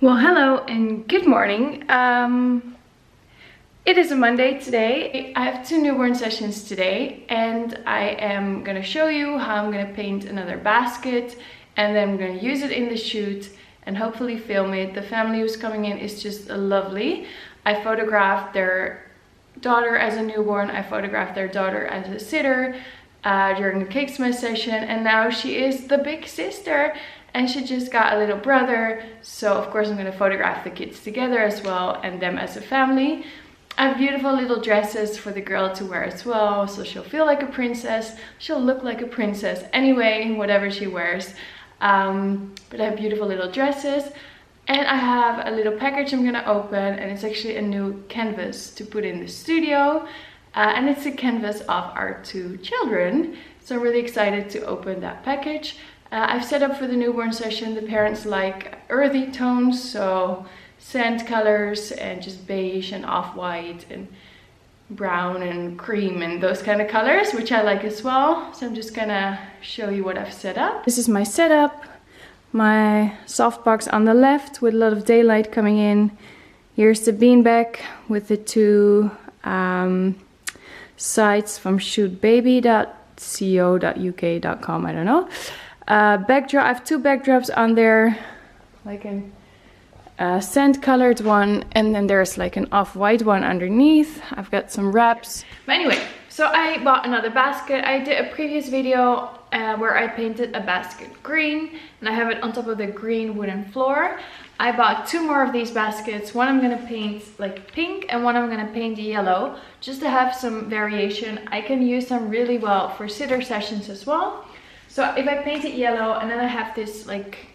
Well, hello and good morning. It is a Monday today. I have 2 newborn sessions today and I am going to show you how I'm going to paint another basket and then I'm going to use it in the shoot and hopefully film it. The family who's coming in is just lovely. I photographed their daughter as a newborn. I photographed their daughter as a sitter during the Christmas session, and now she is the big sister and she just got a little brother. So of course I'm going to photograph the kids together as well and them as a family. I have beautiful little dresses for the girl to wear as well, so she'll feel like a princess. She'll look like a princess anyway, whatever she wears. But I have beautiful little dresses. And I have a little package I'm gonna open, and it's actually a new canvas to put in the studio. And it's a canvas of our 2 children. So I'm really excited to open that package. I've set up for the newborn session. The parents like earthy tones, so sand colors and just beige and off-white and brown and cream and those kind of colors, which I like as well. So I'm just gonna show you what I've set up. This is my setup. My softbox on the left with a lot of daylight coming in. Here's the beanbag with the 2 sites from shootbaby.co.uk.com, I don't know. Backdrop, I have 2 backdrops on there, like a sand colored one, and then there's like an off-white one underneath. I've got some wraps. But anyway, so I bought another basket. I did a previous video where I painted a basket green and I have it on top of the green wooden floor. I bought 2 more of these baskets. One I'm gonna paint like pink and one I'm gonna paint yellow, just to have some variation. I can use them really well for sitter sessions as well. So if I paint it yellow and then I have this like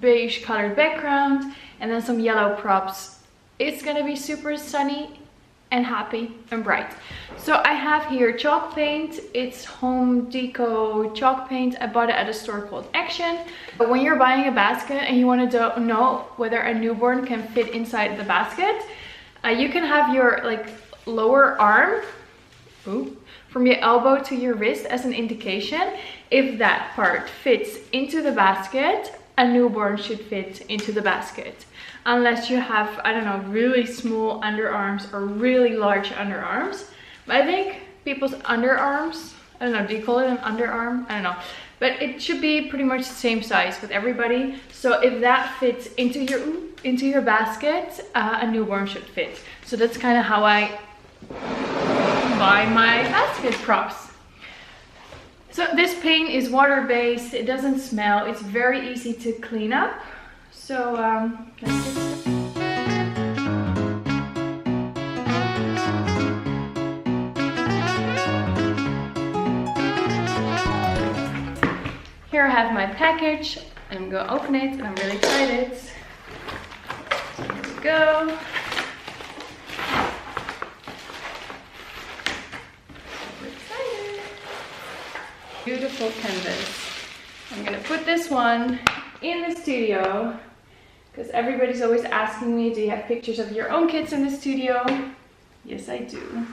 beige colored background and then some yellow props, it's gonna be super sunny and happy and bright. So I have here chalk paint. It's Home Deco chalk paint. I bought it at a store called Action. But when you're buying a basket and you want to know whether a newborn can fit inside the basket, you can have your like lower arm from your elbow to your wrist as an indication. If that part fits into the basket, a newborn should fit into the basket. Unless you have, I don't know, really small underarms or really large underarms. But I think people's underarms, I don't know, do you call it an underarm? I don't know. But it should be pretty much the same size with everybody. So if that fits into your basket, a newborn should fit. So that's kind of how I buy my basket props. So this paint is water-based. It doesn't smell. It's very easy to clean up. So let's get started. Here I have my package and I'm gonna open it and I'm really excited. So here we go. Super excited. Beautiful canvas. I'm gonna put this one in the studio because everybody's always asking me, do you have pictures of your own kids in the studio? Yes, I do.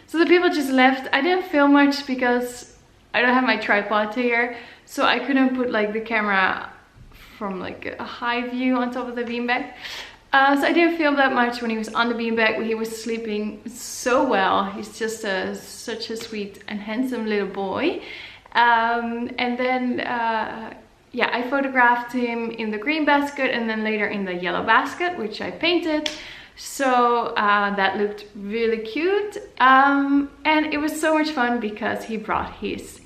So the people just left. I didn't film much because I don't have my tripod here, so I couldn't put like the camera from like a high view on top of the beanbag. So I didn't film that much when he was on the beanbag. He was sleeping so well. He's just such a sweet and handsome little boy. And then yeah, I photographed him in the green basket and then later in the yellow basket, which I painted. So that looked really cute, and it was so much fun because he brought his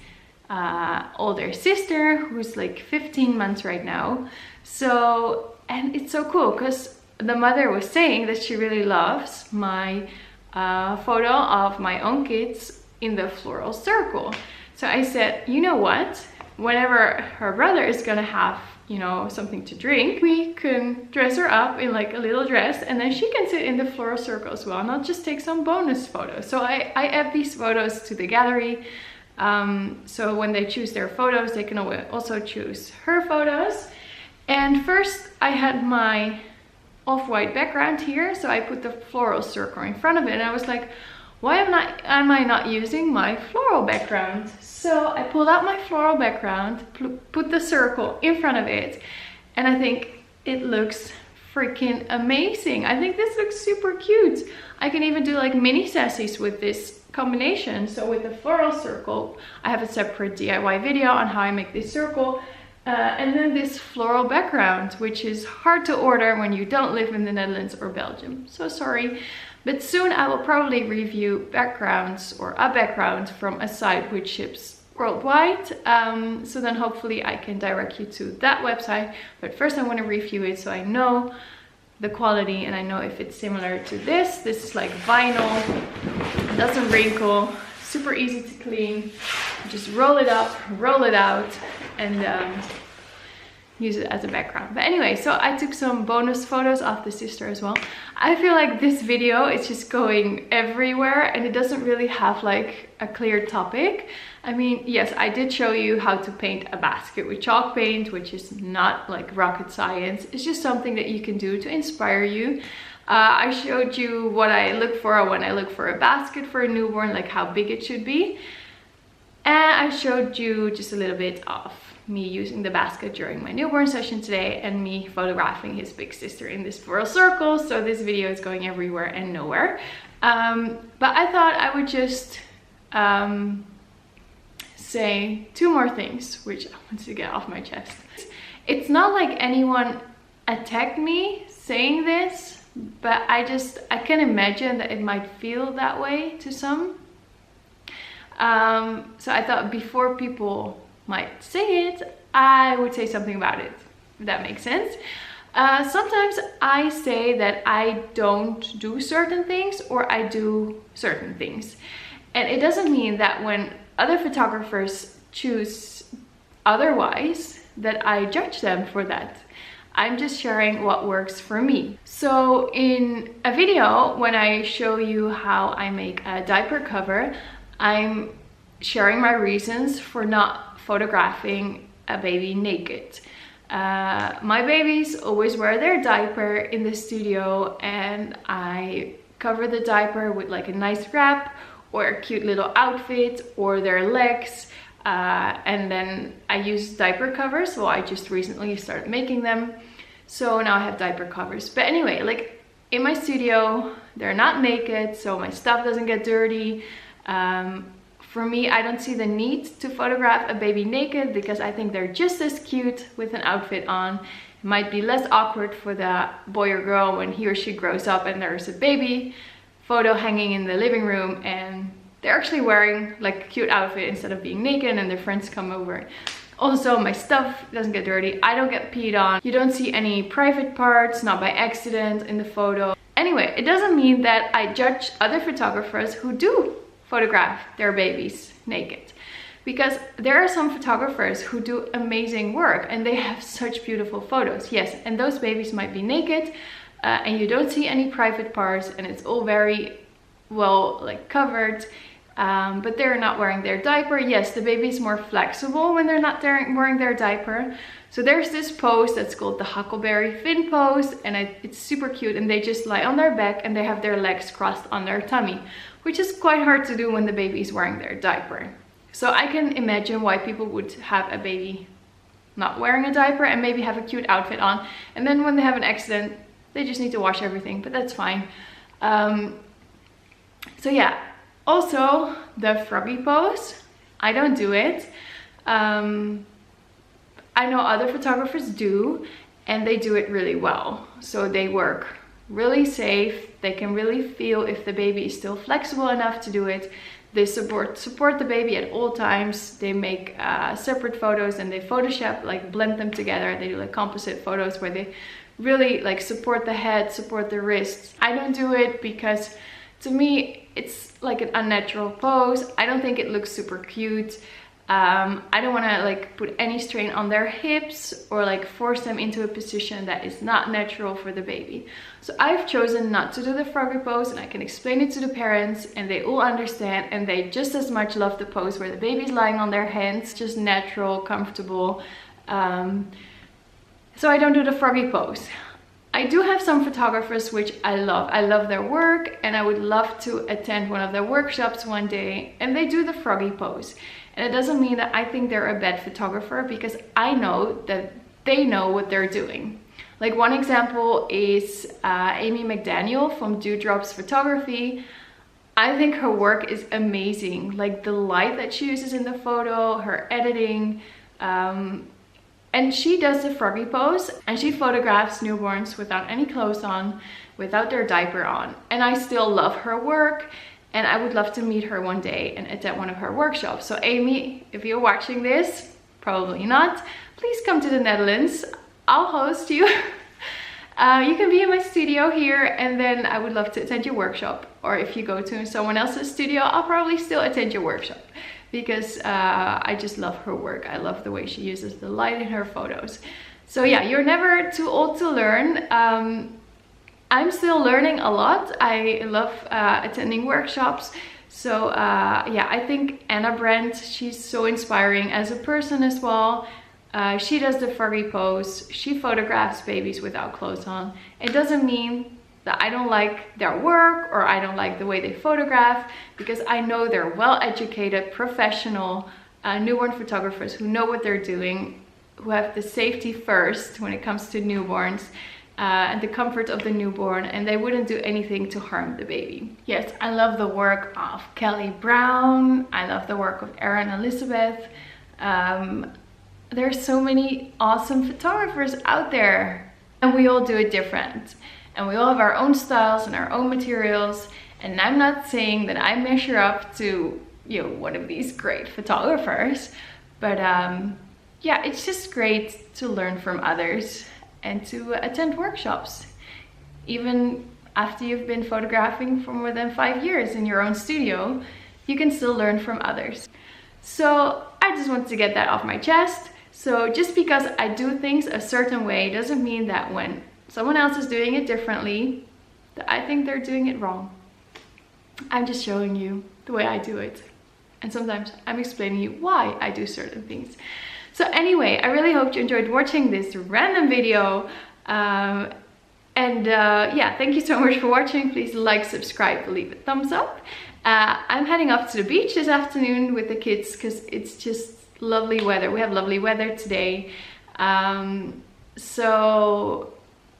older sister who's like 15 months right now. So, and it's so cool because the mother was saying that she really loves my photo of my own kids in the floral circle. So I said, you know what, whenever her brother is gonna have, you know, something to drink, we can dress her up in like a little dress, and then she can sit in the floral circle as well, and I'll just take some bonus photos. So I add these photos to the gallery, so when they choose their photos, they can also choose her photos. And first I had my off-white background here, so I put the floral circle in front of it, and I was like, why am I not using my floral background? So I pulled out my floral background, put the circle in front of it, and I think it looks freaking amazing. I think this looks super cute. I can even do like mini sassies with this combination. So with the floral circle, I have a separate DIY video on how I make this circle. And then this floral background, which is hard to order when you don't live in the Netherlands or Belgium. So sorry. But soon I will probably review backgrounds or a background from a site which ships worldwide. So then hopefully I can direct you to that website. But first I want to review it so I know the quality and I know if it's similar to this. This is like vinyl, it doesn't wrinkle, super easy to clean. Just roll it up, roll it out, and use it as a background. But anyway, so I took some bonus photos of the sister as well. I feel like this video is just going everywhere and it doesn't really have like a clear topic. I mean, yes, I did show you how to paint a basket with chalk paint, which is not like rocket science. It's just something that you can do to inspire you. I showed you what I look for when I look for a basket for a newborn, like how big it should be. And I showed you just a little bit of me using the basket during my newborn session today and me photographing his big sister in this floral circle. So this video is going everywhere and nowhere. But I thought I would just say two more things which I want to get off my chest. It's not like anyone attacked me saying this, but I can imagine that it might feel that way to some. So I thought before people might say it, I would say something about it, if that makes sense. Sometimes I say that I don't do certain things or I do certain things. And it doesn't mean that when other photographers choose otherwise, that I judge them for that. I'm just sharing what works for me. So in a video, when I show you how I make a diaper cover, I'm sharing my reasons for not photographing a baby naked. My babies always wear their diaper in the studio and I cover the diaper with like a nice wrap or a cute little outfit or their legs. And then I use diaper covers. So I just recently started making them. So now I have diaper covers. But anyway, like in my studio, they're not naked, so my stuff doesn't get dirty. For me, I don't see the need to photograph a baby naked because I think they're just as cute with an outfit on. It might be less awkward for the boy or girl when he or she grows up and there's a baby photo hanging in the living room and they're actually wearing like a cute outfit instead of being naked and their friends come over. Also, my stuff doesn't get dirty. I don't get peed on. You don't see any private parts, not by accident in the photo. Anyway, it doesn't mean that I judge other photographers who do photograph their babies naked. Because there are some photographers who do amazing work and they have such beautiful photos. Yes, and those babies might be naked and you don't see any private parts and it's all very well like covered. But they're not wearing their diaper. Yes, the baby is more flexible when they're not wearing their diaper. So there's this pose that's called the Huckleberry Fin pose and it's super cute and they just lie on their back and they have their legs crossed on their tummy, which is quite hard to do when the baby is wearing their diaper. So I can imagine why people would have a baby not wearing a diaper and maybe have a cute outfit on, and then when they have an accident they just need to wash everything, but that's fine. So yeah. Also, the froggy pose, I don't do it. I know other photographers do, and they do it really well. So they work really safe. They can really feel if the baby is still flexible enough to do it. They support the baby at all times. They make separate photos and they Photoshop, like blend them together. They do like composite photos where they really like support the head, support the wrists. I don't do it because to me it's like an unnatural pose. I don't think it looks super cute. I don't want to like put any strain on their hips or like force them into a position that is not natural for the baby. So I've chosen not to do the froggy pose, and I can explain it to the parents and they all understand, and they just as much love the pose where the baby's lying on their hands, just natural, comfortable. So I don't do the froggy pose. I do have some photographers which I love. I love their work and I would love to attend one of their workshops one day, and they do the froggy pose. And it doesn't mean that I think they're a bad photographer, because I know that they know what they're doing. Like one example is Amy McDaniel from Dewdrops Photography. I think her work is amazing. Like the light that she uses in the photo, her editing, and she does the froggy pose and she photographs newborns without any clothes on, without their diaper on. And I still love her work. And I would love to meet her one day and attend one of her workshops. So Amy, if you're watching this, probably not, please come to the Netherlands. I'll host you. You can be in my studio here, and then I would love to attend your workshop. Or if you go to someone else's studio, I'll probably still attend your workshop, because I just love her work. I love the way she uses the light in her photos. So yeah, you're never too old to learn. I'm still learning a lot. I love attending workshops. So yeah, I think Anna Brandt, she's so inspiring as a person as well. She does the froggy pose. She photographs babies without clothes on. It doesn't mean that I don't like their work or I don't like the way they photograph, because I know they're well-educated, professional newborn photographers who know what they're doing, who have the safety first when it comes to newborns. And the comfort of the newborn, and they wouldn't do anything to harm the baby. Yes, I love the work of Kelly Brown. I love the work of Erin Elizabeth. There's so many awesome photographers out there, and we all do it different. And we all have our own styles and our own materials. And I'm not saying that I measure up to, you know, one of these great photographers, but yeah, it's just great to learn from others and to attend workshops, even after you've been photographing for more than 5 years in your own studio. You can still learn from others. So I just wanted to get that off my chest. So just because I do things a certain way doesn't mean that when someone else is doing it differently, that I think they're doing it wrong. I'm just showing you the way I do it, and sometimes I'm explaining you why I do certain things. So anyway, I really hope you enjoyed watching this random video. Yeah, thank you so much for watching. Please like, subscribe, leave a thumbs up. I'm heading off to the beach this afternoon with the kids because it's just lovely weather. We have lovely weather today. So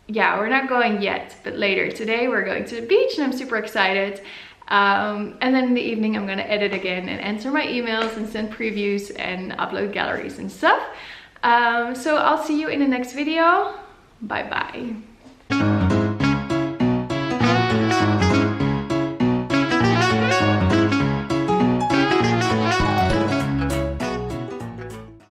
yeah, we're not going yet, but later today we're going to the beach and I'm super excited. And then in the evening I'm gonna edit again and answer my emails and send previews and upload galleries and stuff. So I'll see you in the next video. Bye bye.